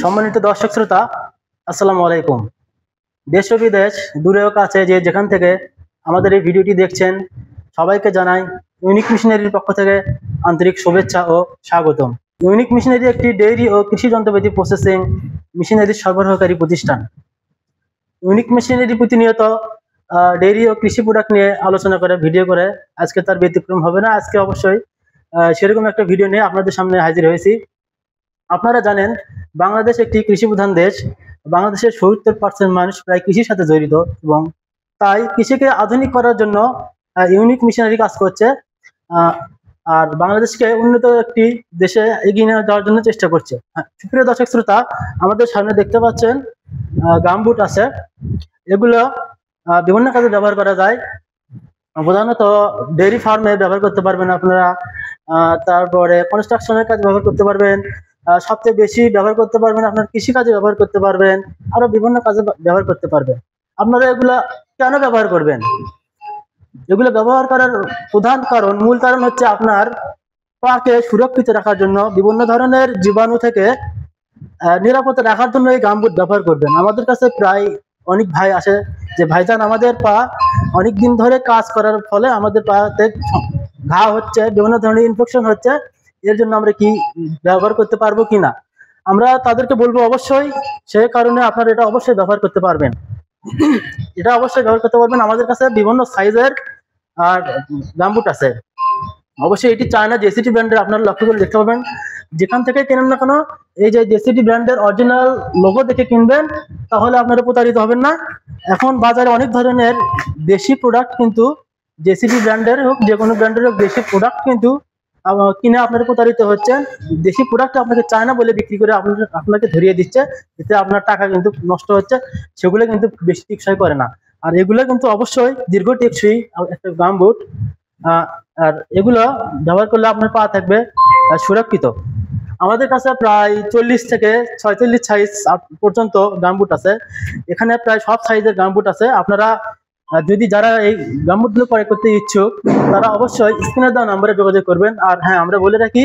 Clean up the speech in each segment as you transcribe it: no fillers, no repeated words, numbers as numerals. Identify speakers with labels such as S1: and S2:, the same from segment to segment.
S1: সম্মানিত দর্শক শ্রোতা, আসসালামু আলাইকুম। দেশ ও বিদেশ, দূরে ও কাছে যে যেখান থেকে আমাদের এই ভিডিওটি দেখছেন, সবাইকে জানাই ইউনিক মিশনারির পক্ষ থেকে আন্তরিক শুভেচ্ছা ও স্বাগতম। ইউনিক মিশনারি একটি ডেইরি ও কৃষি যন্ত্রপাতি প্রসেসিং মেশিনারি সরবরাহকারী প্রতিষ্ঠান। ইউনিক মিশনারি প্রতিনিয়ত ডেইরি ও কৃষি প্রোডাক্ট নিয়ে আলোচনা করে, ভিডিও করে। আজকে তার ব্যতিক্রম হবে না। আজকে অবশ্যই সেরকম একটা ভিডিও নিয়ে আপনাদের সামনে হাজির হয়েছি। আপনারা জানেন, বাংলাদেশ একটি কৃষি প্রধান দেশ। বাংলাদেশের ৭০% মানুষ প্রায় কৃষির সাথে জড়িত, এবং তাই কৃষিকে আধুনিক করার জন্য ইউনিক মিশনারি কাজ করছে, আর বাংলাদেশকে উন্নত একটি দেশে এগিয়ে নিয়ে যাওয়ার জন্য চেষ্টা করছে। সুপ্রিয় দর্শক শ্রোতা, আমাদের সামনে দেখতে পাচ্ছেন গামবুট আছে। এগুলো বিভিন্ন কাজে ব্যবহার করা যায়। প্রধানত ডেইরি ফার্মে ব্যবহার করতে পারবেন আপনারা, তারপরে কনস্ট্রাকশনের কাজে ব্যবহার করতে পারবেন, সবচেয়ে বেশি ব্যবহার করতে পারবেন আপনার কৃষি কাজে ব্যবহার করতে পারবেন, আরো বিভিন্ন কাজে ব্যবহার করতে পারবেন। আপনারা এগুলা কেন ব্যবহার করবেন? এগুলো ব্যবহার করার প্রধান কারণ, মূল কারণ হচ্ছে আপনার পাকে সুরক্ষিত রাখার জন্য, বিভিন্ন ধরনের জীবাণু থেকে নিরাপদে রাখার জন্য এই গামবুট ব্যবহার করবেন। আমাদের কাছে প্রায় অনেক ভাই আসে যে, ভাইজান আমাদের পা অনেক দিন ধরে কাজ করার ফলে আমাদের পাতে ঘা হচ্ছে, বিভিন্ন ধরনের ইনফেকশন হচ্ছে, এর জন্য আমরা কি ব্যবহার করতে পারবো কিনা। আমরা তাদেরকে বলবো অবশ্যই, সেই কারণে আপনারা এটা অবশ্যই ব্যবহার করতে পারবেন। এটা অবশ্যই ব্যবহার করতে পারবেন। আমাদের কাছে বিভিন্ন সাইজের আর গামবুট আছে। অবশ্যই এটি চায়না জেসিটি ব্র্যান্ডের, আপনারা লক্ষ্য করে দেখতে পাবেন। যেখান থেকে কেনেন না কেন, এই যে জেসিটি ব্র্যান্ডের অরিজিনাল লোগো দেখে কিনবেন, তাহলে আপনারা প্রতারিত হবেন না। এখন বাজারে অনেক ধরনের দেশি প্রোডাক্ট, কিন্তু জেসিটি ব্র্যান্ডের হোক, যে কোনো ব্র্যান্ডের হোক, দেশি প্রোডাক্ট কিন্তু কিনে আপনারা প্রতারিত হচ্ছেন। দেশি প্রোডাক্ট আপনাকে চায়না বলে বিক্রি করে আপনাকে ধরিয়ে দিচ্ছে, এতে আপনার টাকা কিন্তু নষ্ট হচ্ছে। সেগুলো কিন্তু বেশি টেকসই করে না। আর এগুলো কিন্তু অবশ্যই দীর্ঘ টেকসই একটা গামবুট। আর এগুলো ব্যবহার করলে আপনার পা থাকবে সুরক্ষিত। আমাদের কাছে প্রায় 40 থেকে 46 সাইজ পর্যন্ত গামবুট আছে। এখানে প্রায় সব সাইজের গামবুট আছে। আপনারা যদি যারা এই গামবুটগুলো ক্রয় করতে ইচ্ছুক, তারা অবশ্যই স্ক্রিনে দেওয়া নাম্বারে যোগাযোগ করবেন। আর হ্যাঁ, আমরা বলে রাখি,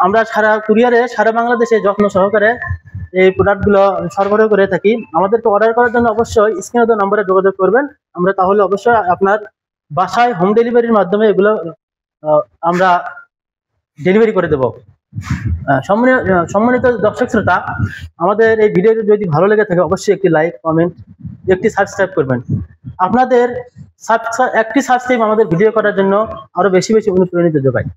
S1: আমরা সারা কুরিয়ারে, সারা বাংলাদেশে যত্ন সহকারে এই প্রোডাক্টগুলো সরবরাহ করে থাকি। আমাদেরকে অর্ডার করার জন্য অবশ্যই স্ক্রিনে দেওয়া নাম্বারে যোগাযোগ করবেন। আমরা তাহলে অবশ্যই আপনার বাসায় হোম ডেলিভারির মাধ্যমে এগুলো আমরা ডেলিভারি করে দেব। সম্মানিত দর্শক শ্রোতা, আমাদের এই ভিডিওটি যদি ভালো লেগে থাকে, অবশ্যই একটি লাইক, কমেন্ট, একটি সাবস্ক্রাইব করবেন। আপনাদের একটি সাবস্ক্রাইব আমাদের ভিডিও করার জন্য আরো বেশি বেশি অনুপ্রাণিত যোগায়।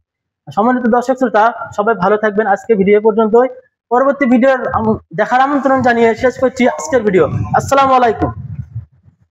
S1: সম্মানিত দর্শক শ্রোতা, সবাই ভালো থাকবেন। আজকে ভিডিও পর্যন্তই। পরবর্তী ভিডিও দেখার আমন্ত্রণ জানিয়ে শেষ করছি আজকের ভিডিও। আসসালামু আলাইকুম।